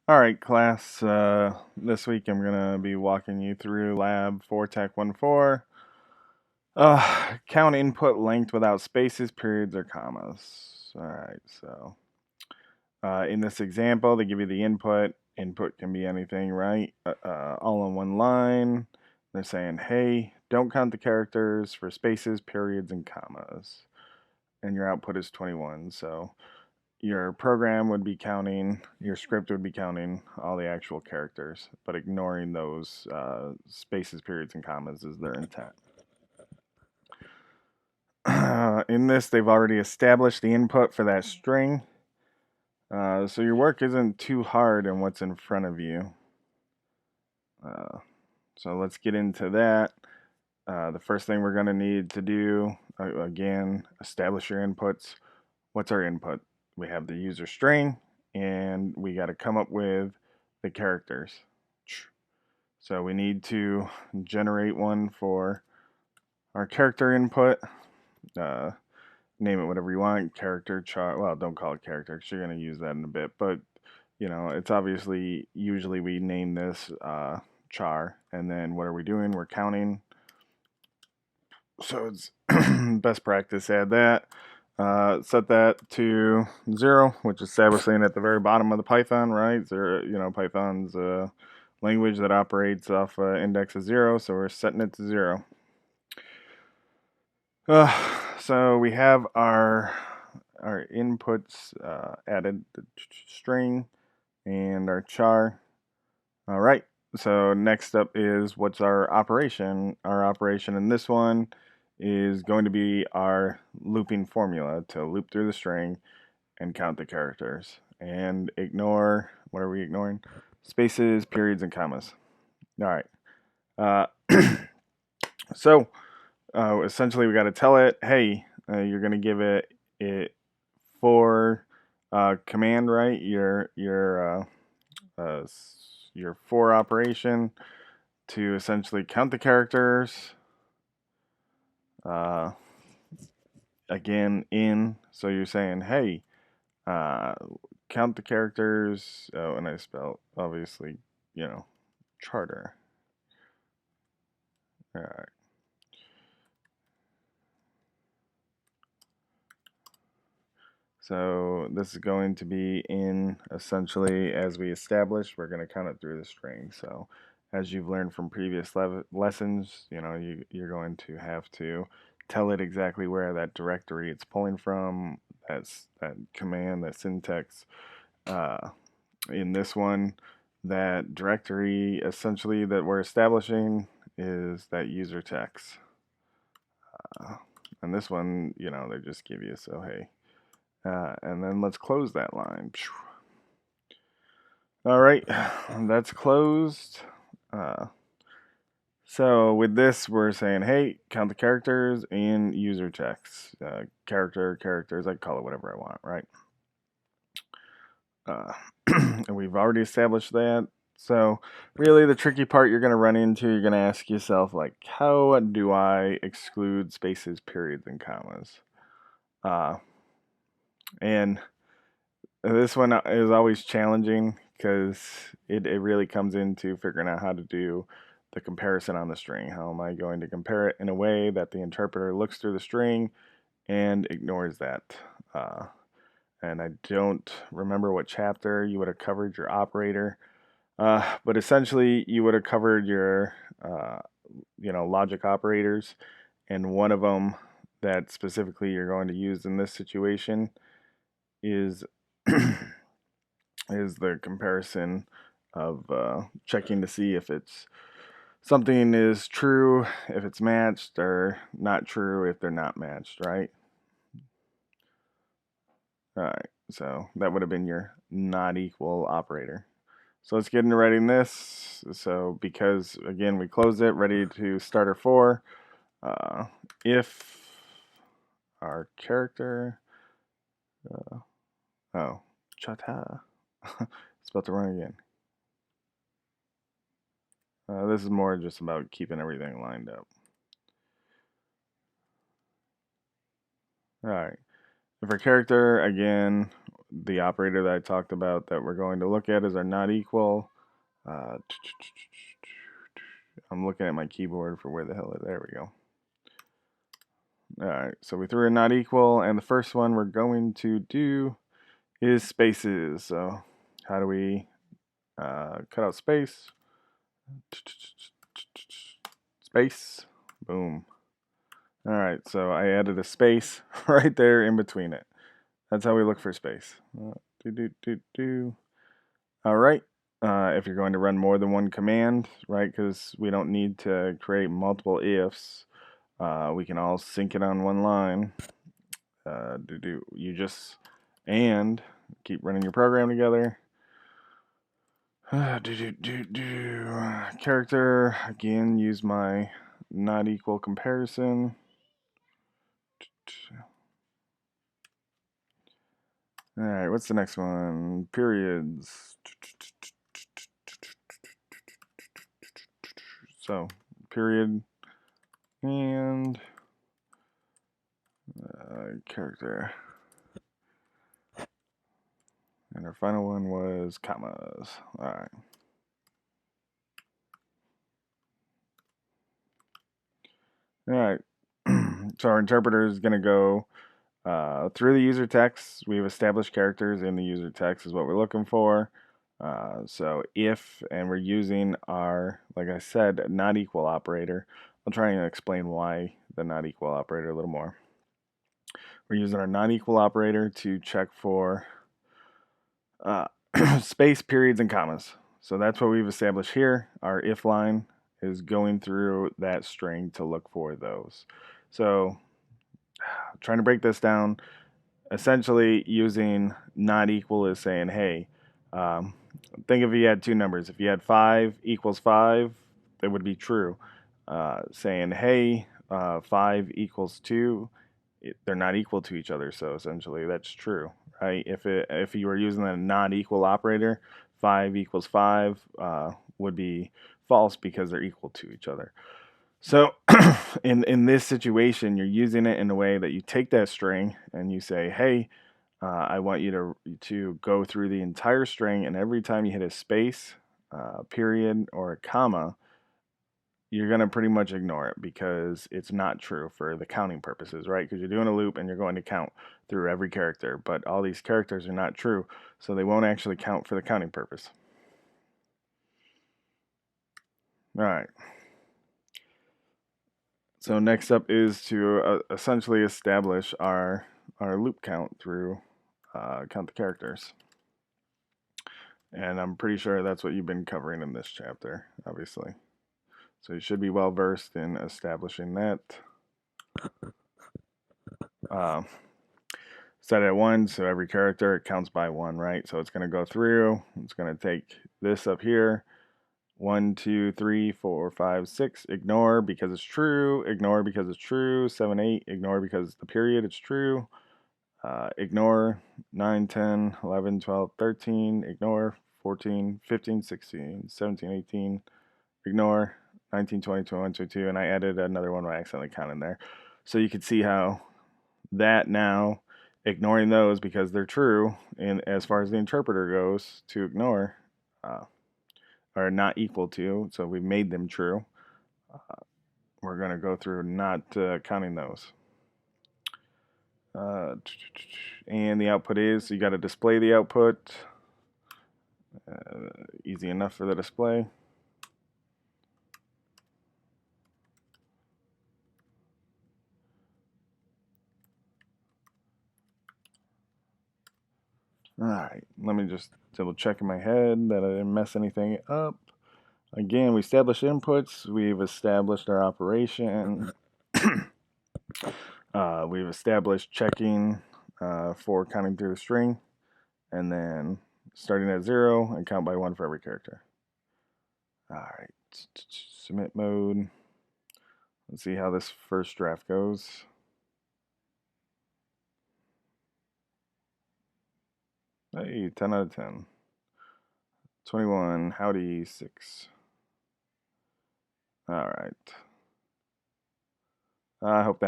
Alright, class, this week I'm going to be walking you through Lab 4 Tech 1-4. Count input length without spaces, periods, or commas. Alright, so in this example, they give you the input. Input can be anything, right? All in one line. They're saying, hey, don't count the characters for spaces, periods, and commas. And your output is 21, so your program would be counting, your script would be counting all the actual characters, but ignoring those spaces, periods, and commas is their intent. In this, they've already established the input for that string, so your work isn't too hard in what's in front of you. So let's get into that. The first thing we're going to need to do, again, establish your inputs. What's our input? We have the user string, and we got to come up with the characters. So we need to generate one for our character input. Name it whatever you want, character, char. Well, don't call it character because you're going to use that in a bit. But you know, it's obviously usually we name this char, and then what are we doing? We're counting. So it's best practice. Add that. Set that to 0, which is establishing at the very bottom of the Python, right? Zero, you know, Python's a language that operates off index of 0, so we're setting it to 0. So we have our inputs added, the string and our char. All right. So next up is what's our operation? Our operation in this one is going to be our looping formula to loop through the string and count the characters and ignore, what are we ignoring? Spaces, periods, and commas. All right. Uh, so essentially we got to tell it, hey, you're going to give it for command, right? Your for operation to essentially count the characters. Uh, Again, in, so you're saying, hey, count the characters. Oh, and I spelled, obviously, you know, charter. All right. So this is going to be in, essentially, as we established, we're going to count it through the string. So as you've learned from previous lessons, you know, you're going to have to tell it exactly where that directory it's pulling from, that's that command, that syntax. In this one, that directory essentially that we're establishing is that user text. And this one, you know, they just give you, so hey. And then let's close that line. All right, that's closed. So with this, we're saying, hey, count the characters in user text. Characters, I can call it whatever I want, right? And we've already established that. So really the tricky part you're going to run into, you're going to ask yourself, like, how do I exclude spaces, periods, and commas? And this one is always challenging because it really comes into figuring out how to do the comparison on the string. How am I going to compare it in a way that the interpreter looks through the string and ignores that? And I don't remember what chapter you would have covered your operator, but essentially you would have covered your logic operators, and one of them that specifically you're going to use in this situation is is the comparison of checking to see if it's something is true, if it's matched, or not true if they're not matched, right? All right, so that would have been your not equal operator. So let's get into writing this. So because, again, we closed it, ready to start our for, if our character, oh, chata, it's about to run again. This is more just about keeping everything lined up. All right. If our character, again, the operator that I talked about that we're going to look at is our not equal. I'm looking at my keyboard for where the hell it. There we go. Alright, so we threw a not equal, and the first one we're going to do is spaces. So how do we cut out space? Space. Boom. Alright, so I added a space right there in between it. That's how we look for space. Alright, if you're going to run more than one command, right, because we don't need to create multiple ifs, we can all sync it on one line. You just and keep running your program together. Character, again, use my not equal comparison. Alright, what's the next one? Periods. So, period and character. And our final one was commas. Alright. Alright. So our interpreter is going to go through the user text. We've established characters in the user text is what we're looking for. So if, and we're using our, like I said, not equal operator. I'll try and explain why the not equal operator a little more. We're using our not equal operator to check for space, periods, and commas. So that's what we've established here. Our if line is going through that string to look for those. So trying to break this down, essentially using not equal is saying, hey, think if you had two numbers. If you had 5 equals 5, that would be true. Saying, hey, 5 equals 2, they're not equal to each other. So essentially that's true, right? If you were using a not equal operator, 5 equals 5 would be false because they're equal to each other. So in this situation, you're using it in a way that you take that string and you say, hey, I want you to go through the entire string, and every time you hit a space, period, or a comma, you're going to pretty much ignore it because it's not true for the counting purposes, right? Because you're doing a loop and you're going to count through every character, but all these characters are not true, so they won't actually count for the counting purpose. All right. So next up is to essentially establish our loop count through count the characters. And I'm pretty sure that's what you've been covering in this chapter, obviously. So you should be well versed in establishing that. Set it at 1, so every character it counts by 1, right? So it's going to go through. It's going to take this up here. 1, 2, 3, 4, 5, 6. Ignore because it's true. Ignore because it's true. 7, 8. Ignore because the period it's true. Ignore 9, 10, 11, 12, 13. Ignore 14, 15, 16, 17, 18. Ignore 19, 20, 21, 22. And I added another one I accidentally counted in there. So you can see how that now, ignoring those because they're true, and as far as the interpreter goes, to ignore are not equal to, so we made them true. We're going to go through not counting those. And the output is, so you got to display the output. Easy enough for the display. Alright, let me just double check in my head that I didn't mess anything up. Again, we established inputs, we've established our operation. We've established checking for counting through the string, and then starting at 0 and count by 1 for every character. Alright, submit mode. Let's see how this first draft goes. Hey, 10 out of 10. 21, howdy, 6. Alright. I hope that